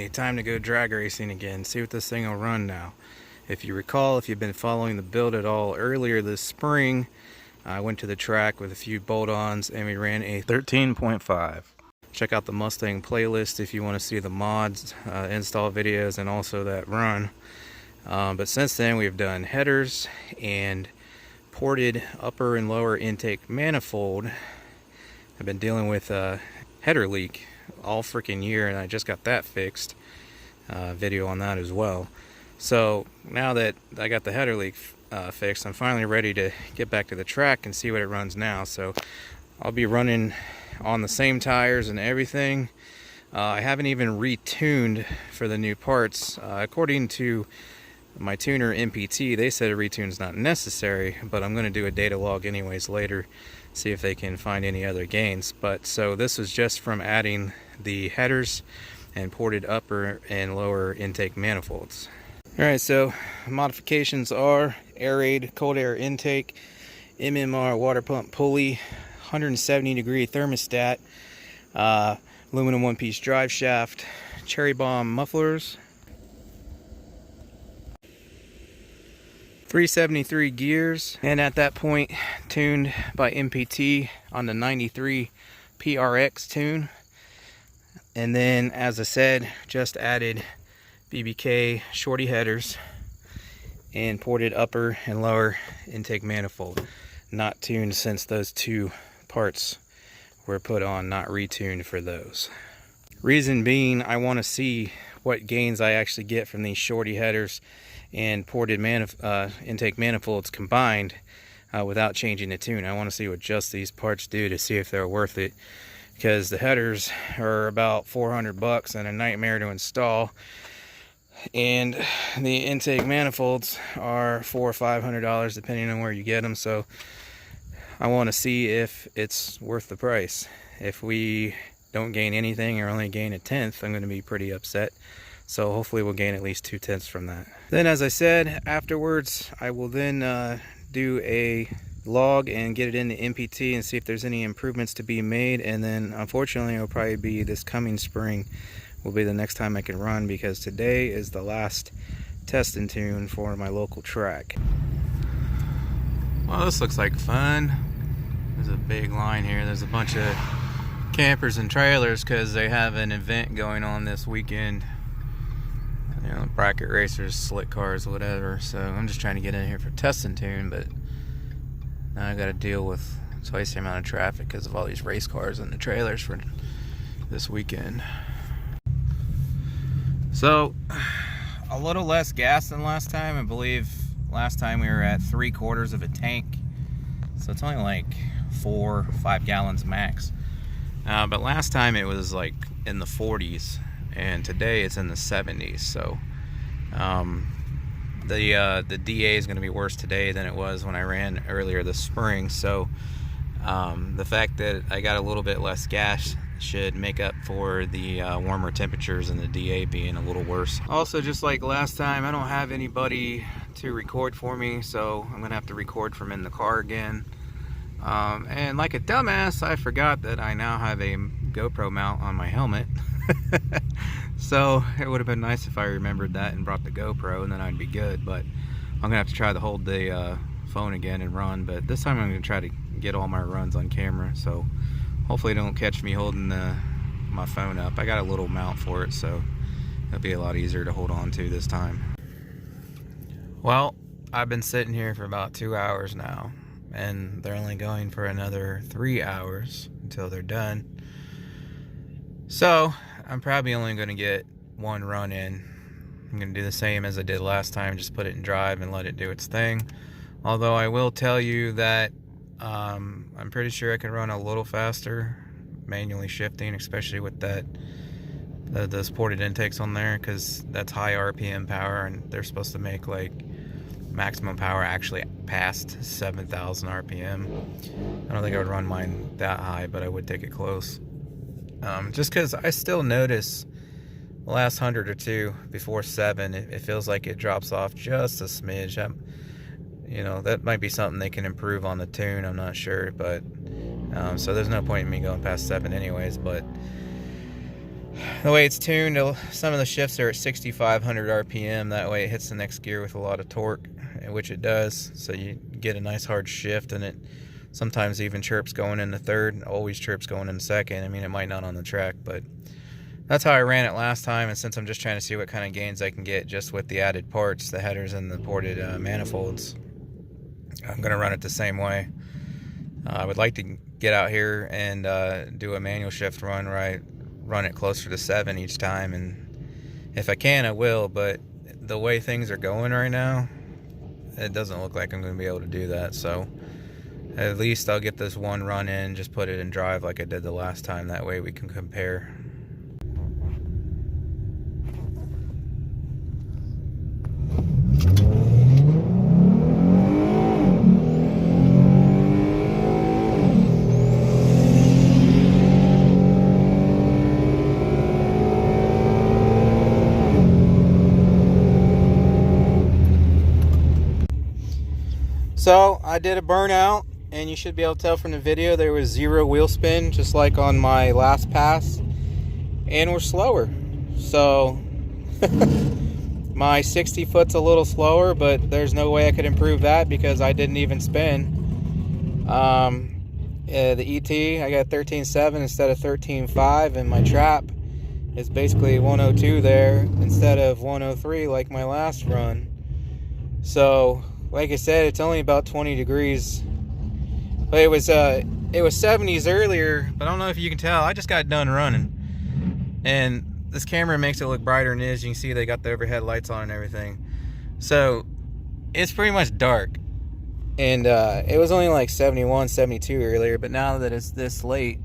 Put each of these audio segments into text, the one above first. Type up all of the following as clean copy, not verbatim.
Alright, time to go drag racing again. See what this thing will run now. If you recall, if you've been following the build at all, earlier this spring, I went to the track with a few bolt-ons and we ran a 13.5. Check out the Mustang playlist if you want to see the mods, install videos, and also that run. But since then, we've done headers and ported upper and lower intake manifold. I've been dealing with a header leak all freaking year, and I just got that fixed. Video on that as well. So now that I got the header leak fixed, I'm finally ready to get back to the track and see what it runs now. So I'll be running on the same tires and everything. I haven't even retuned for the new parts. According to my tuner MPT, they said a retune's not necessary, but I'm going to do a data log anyways later, see if they can find any other gains. But so this was just from adding the headers and ported upper and lower intake manifolds. Alright, so modifications are air-aid cold air intake, MMR water pump pulley, 170 degree thermostat, aluminum one-piece drive shaft, cherry bomb mufflers, 373 gears, and at that point tuned by MPT on the 93 PRX tune. And then, as I said, just added BBK shorty headers and ported upper and lower intake manifold. Not tuned since those two parts were put on, not retuned for those. Reason being, I want to see what gains I actually get from these shorty headers and ported intake manifolds combined without changing the tune. I want to see what just these parts do to see if they're worth it, because the headers are about 400 bucks and a nightmare to install, and the intake manifolds are $400 or $500 depending on where you get them. So I want to see if it's worth the price. If we don't gain anything or only gain a tenth, I'm going to be pretty upset. So hopefully we'll gain at least 2/10 from that. Then, as I said, afterwards I will then do a log and get it into MPT and see if there's any improvements to be made. And then unfortunately it'll probably be this coming spring will be the next time I can run, because today is the last test and tune for my local track. Well, this looks like fun. There's a big line here. There's a bunch of campers and trailers because they have an event going on this weekend. You know, bracket racers, slick cars, whatever. So I'm just trying to get in here for test and tune, but now I got to deal with twice the amount of traffic because of all these race cars and the trailers for this weekend. So a little less gas than last time. I believe last time we were at 3/4 of a tank, so it's only like 4 or 5 gallons max. But last time it was like in the 40s, and today it's in the 70s. So the DA is going to be worse today than it was when I ran earlier this spring. So the fact that I got a little bit less gas should make up for the warmer temperatures and the DA being a little worse. Also, just like last time, I don't have anybody to record for me, so I'm gonna have to record from in the car again. And like a dumbass, I forgot that I now have a GoPro mount on my helmet. So it would have been nice if I remembered that and brought the GoPro, and then I'd be good. But I'm gonna have to try to hold the phone again and run. But this time I'm gonna try to get all my runs on camera, so hopefully don't catch me holding my phone up. I got a little mount for it, so it'll be a lot easier to hold on to this time. Well, I've been sitting here for about 2 hours now, and they're only going for another 3 hours until they're done. So I'm probably only going to get one run in. I'm going to do the same as I did last time, just put it in drive and let it do its thing. Although I will tell you that I'm pretty sure I can run a little faster manually shifting, especially with those ported intakes on there, because that's high RPM power, and they're supposed to make like maximum power actually past 7,000 RPM. I don't think I would run mine that high, but I would take it close. Just because I still notice the last 100 or two before 7, it feels like it drops off just a smidge. You know, that might be something they can improve on the tune, I'm not sure, but so there's no point in me going past 7 anyways. But The way it's tuned, some of the shifts are at 6,500 RPM. That way it hits the next gear with a lot of torque, which it does. So you get a nice hard shift, and it sometimes even chirps going into third, always chirps going into second. I mean, it might not on the track, but that's how I ran it last time. And since I'm just trying to see what kind of gains I can get just with the added parts, the headers and the ported manifolds, I'm going to run it the same way. I would like to get out here and do a manual shift run where I run it closer to 7 each time, and if I can, I will, but the way things are going right now, it doesn't look like I'm going to be able to do that. So at least I'll get this one run in, just put it in drive like I did the last time. That way we can compare. So I did a burnout, and you should be able to tell from the video there was 0 wheel spin, just like on my last pass, and we're slower. So my 60 foot's a little slower, but there's no way I could improve that because I didn't even spin. The ET, I got 13.7 instead of 13.5, and my trap is basically 102 there instead of 103 like my last run. So like I said, it's only about 20 degrees. But it was 70s earlier, but I don't know if you can tell. I just got done running, and this camera makes it look brighter than it is. You can see they got the overhead lights on and everything. So it's pretty much dark, and it was only like 71, 72 earlier. But now that it's this late,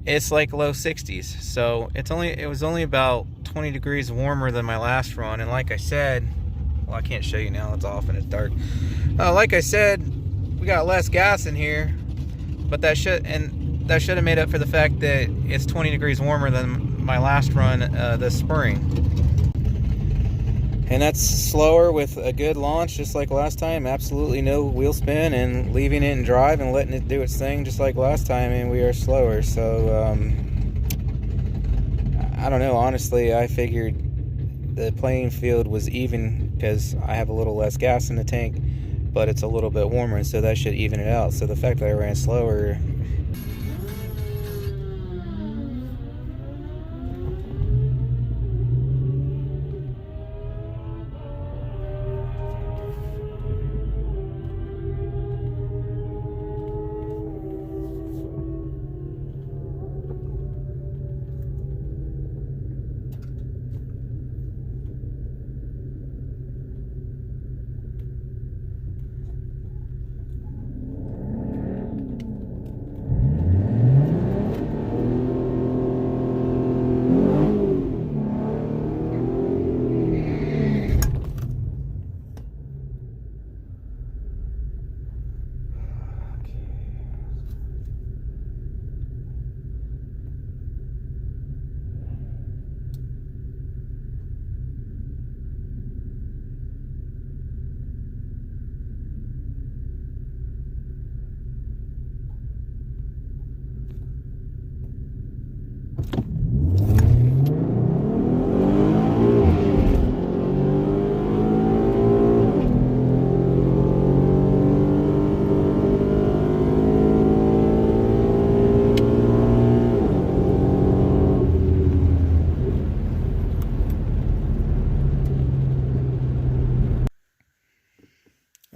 it's like low 60s. So it was only about 20 degrees warmer than my last run. And like I said, well, I can't show you now, it's off and it's dark. Like I said, we got less gas in here, but that should have made up for the fact that it's 20 degrees warmer than my last run this spring. And that's slower with a good launch, just like last time. Absolutely no wheel spin, and leaving it in drive and letting it do its thing just like last time, and we are slower. So I don't know, honestly, I figured the playing field was even because I have a little less gas in the tank, but it's a little bit warmer, and so that should even it out. So the fact that I ran slower,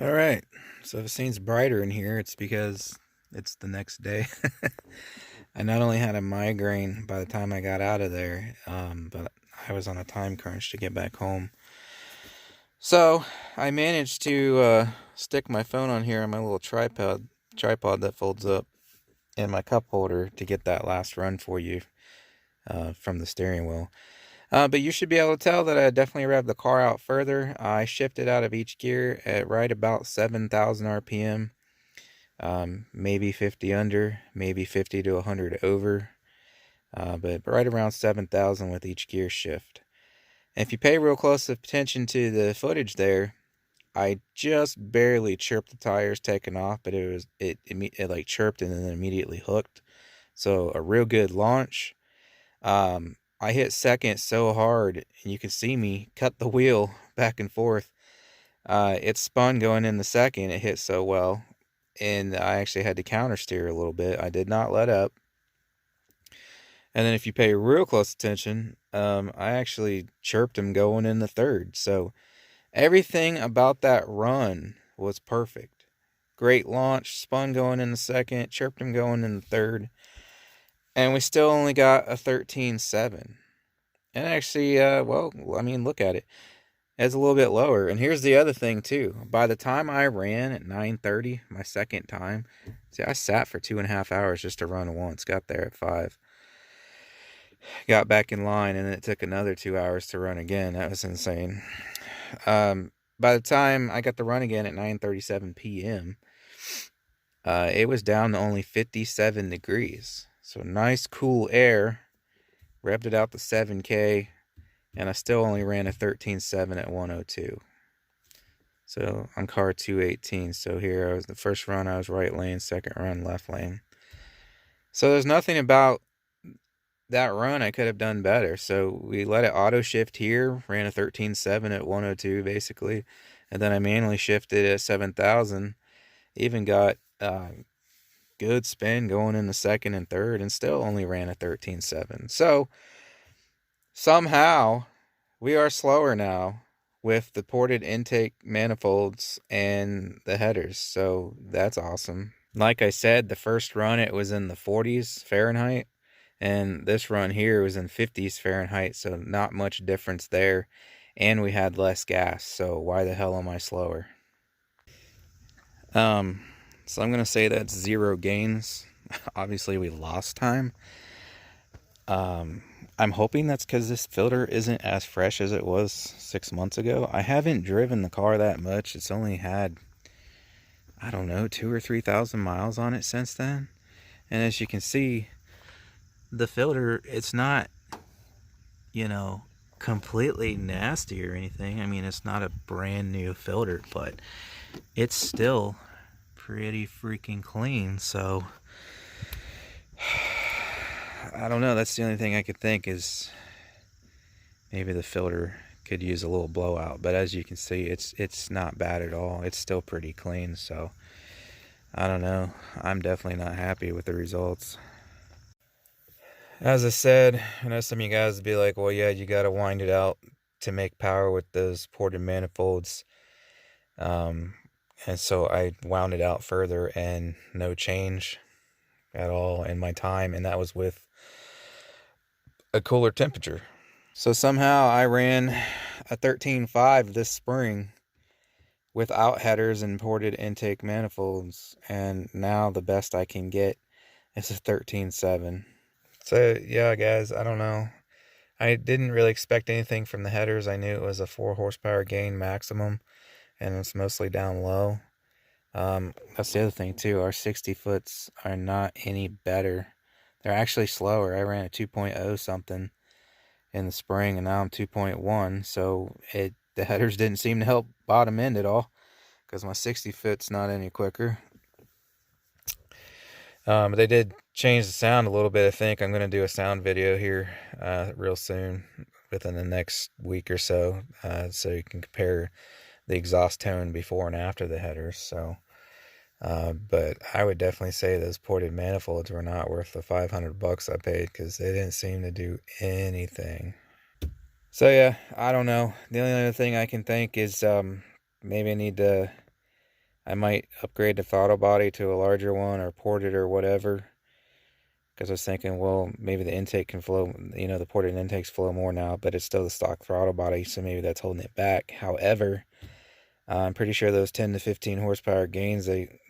all right. So if it seems brighter in here, it's because it's the next day. I not only had a migraine by the time I got out of there, but I was on a time crunch to get back home. So I managed to stick my phone on here on my little tripod that folds up, and my cup holder to get that last run for you from the steering wheel. But you should be able to tell that I definitely revved the car out further. I shifted out of each gear at right about 7,000 RPM. Maybe 50 under, maybe 50 to 100 over. But right around 7,000 with each gear shift. And if you pay real close attention to the footage there, I just barely chirped the tires taking off, but it like chirped and then immediately hooked. So a real good launch. I hit second so hard, and you can see me cut the wheel back and forth. It spun going in the second. It hit so well, and I actually had to counter steer a little bit. I did not let up. And then if you pay real close attention, I actually chirped him going in the third. So everything about that run was perfect. Great launch, spun going in the second, chirped him going in the third, and we still only got a 13.7. And actually, well, I mean, look at it. It's a little bit lower. And here's the other thing, too. By the time I ran at 9:30, my second time, see, I sat for 2.5 hours just to run once. Got there at 5. Got back in line, and then it took another 2 hours to run again. That was insane. By the time I got the run again at 9:37 p.m., it was down to only 57 degrees. So nice, cool air. Revved it out to 7K, and I still only ran a 13.7 at 102. So on car 218. So here I was, the first run I was right lane, second run left lane. So there's nothing about that run I could have done better. So we let it auto shift here, ran a 13.7 at 102 basically, and then I manually shifted at 7,000. Even got good spin going in the second and third, and still only ran a 13.7. So somehow we are slower now with the ported intake manifolds and the headers. So that's awesome. Like I said, the first run it was in the 40s Fahrenheit, and this run here was in 50s Fahrenheit, so not much difference there. And we had less gas, so why the hell am I slower? So I'm going to say that's 0 gains. Obviously, we lost time. I'm hoping that's because this filter isn't as fresh as it was 6 months ago. I haven't driven the car that much. It's only had, I don't know, 2,000 or 3,000 miles on it since then. And as you can see, the filter, it's not, completely nasty or anything. I mean, it's not a brand new filter, but it's still pretty freaking clean. So I don't know. That's the only thing I could think is maybe the filter could use a little blowout. But as you can see, it's not bad at all. It's still pretty clean. So I don't know. I'm definitely not happy with the results. As I said, I know some of you guys would be like, well, yeah, you got to wind it out to make power with those ported manifolds. And so I wound it out further, and no change at all in my time. And that was with a cooler temperature. So somehow I ran a 13.5 this spring without headers and ported intake manifolds. And now the best I can get is a 13.7. So yeah, guys, I don't know. I didn't really expect anything from the headers. I knew it was a 4 horsepower gain maximum, and it's mostly down low. That's the other thing too. Our 60 foots are not any better. They're actually slower. I ran a 2.0 something in the spring, and now I'm 2.1. So the headers didn't seem to help bottom end at all, because my 60 foot's not any quicker. But they did change the sound a little bit. I think I'm going to do a sound video here real soon, within the next week or so, so you can compare the exhaust tone before and after the headers. So, but I would definitely say those ported manifolds were not worth the $500 I paid, because they didn't seem to do anything. So yeah, I don't know. The only other thing I can think is maybe I might upgrade the throttle body to a larger one, or port it or whatever. Because I was thinking, well, maybe the intake can flow, the ported intakes flow more now, but it's still the stock throttle body, so maybe that's holding it back. However, I'm pretty sure those 10 to 15 horsepower gains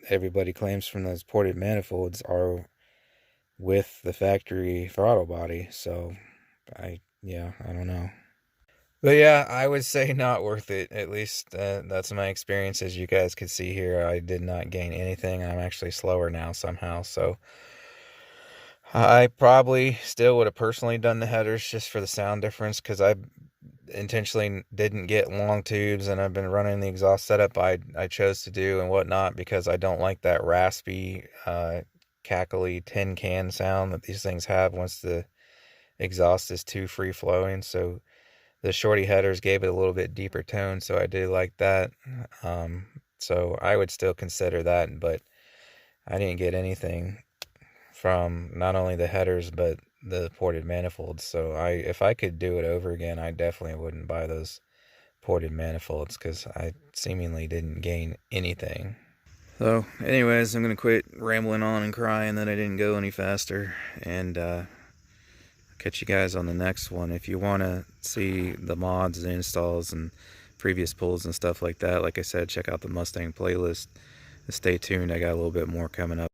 everybody claims from those ported manifolds are with the factory throttle body. So, I don't know. But yeah, I would say not worth it. At least that's my experience. As you guys can see here, I did not gain anything. I'm actually slower now somehow. So I probably still would have personally done the headers just for the sound difference, because I intentionally didn't get long tubes, and I've been running the exhaust setup I chose to do and whatnot, because I don't like that raspy, cackly tin can sound that these things have once the exhaust is too free flowing, so the shorty headers gave it a little bit deeper tone, so I did like that. So I would still consider that, but I didn't get anything from not only the headers but the ported manifolds. So if I could do it over again, I definitely wouldn't buy those ported manifolds because I seemingly didn't gain anything. So anyways, I'm gonna quit rambling on and crying that I didn't go any faster, and catch you guys on the next one. If you want to see the mods and installs and previous pulls and stuff like that, like I said, check out the Mustang playlist. Stay tuned, I got a little bit more coming up.